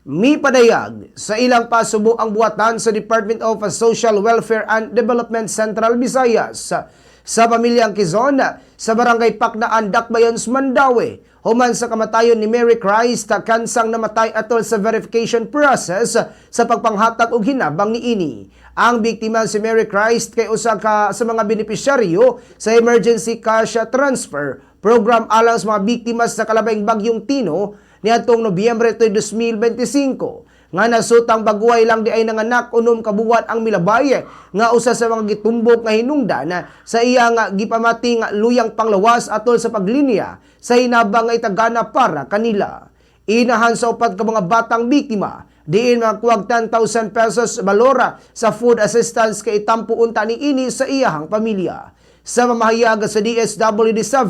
Mipadayag sa ilang pasubo ang buhatan sa Department of Social Welfare and Development Central Visayas sa pamilyang Quezon sa barangay Paknaan, Dakbayans, Mandaue human sa kamatayon ni Mary Christ kansang namatay atol sa verification process sa pagpanghatag og hinabang niini. Ang biktima si Mary Christ kay usa ka sa mga benepisyaryo sa emergency cash transfer program alang sa mga biktima sa kalabayng bagyong Tino niadtong Nobyembre 2025 nga nasutang baguhay lang di ay nanganak unom ka buwan ang milabay nga usa sa mga gitumbok nga hinungdan sa iyang gipamating luyang panglawas atol sa paglinya sa hinabang nga itagana para kanila. Inahan sa upat ka mga batang biktima diin makuwag 10,000 pesos balora sa food assistance kay itampo unta ni ini sa iyahang pamilya. Sa mamahayag sa DSWD-7,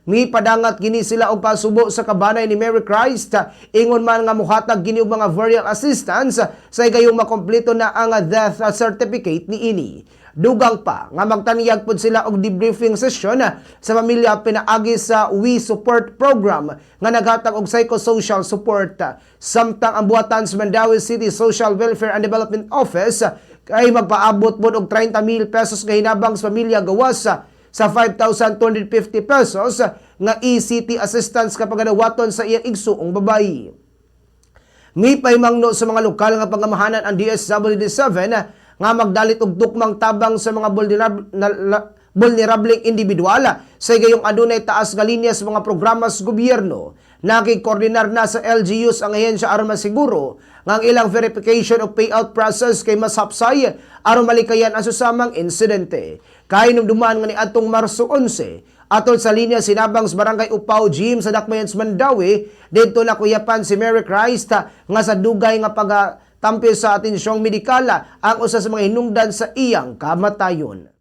may padangat gini sila og pasubo sa kabanay ni Mary Christ ingon man nga muhatag gini og mga burial assistance sa gayong makompleto na ang death certificate ni ini. Dugang pa nga magtaniyag pod sila og debriefing session sa pamilya pinaagi sa We Support Program nga naghatag og psychosocial support. Samtang ang buhatan sa Mandaue City Social Welfare and Development Office ay magpaabot pod og 30,000 pesos nga hinabang sa pamilya gawas sa 5,250 pesos nga ECT assistance kapag nawaton sa iyang igsuong babayi. May paymangno sa mga lokal nga pangamahanan ang DSWD-7 nga magdalit og tukmang tabang sa mga vulnerableng individual sa gayong adunay taas nga linya sa mga programa sa gobyerno. Nakikoordinar na sa LGUs ang ahensya aron masiguro nga ang ilang verification of payout process kay mas hapsay aron malikayan ang susamang insidente. Kahinumduman nga ni atong Marso 11 atol sa linya sinabang sa barangay Upaw Gym sa Dakbayans, Mandaue didto nakuyapan si Mary Christ nga sa dugay nga pagtampi sa atensyong medikal ang usa sa mga hinungdan sa iyang kamatayon.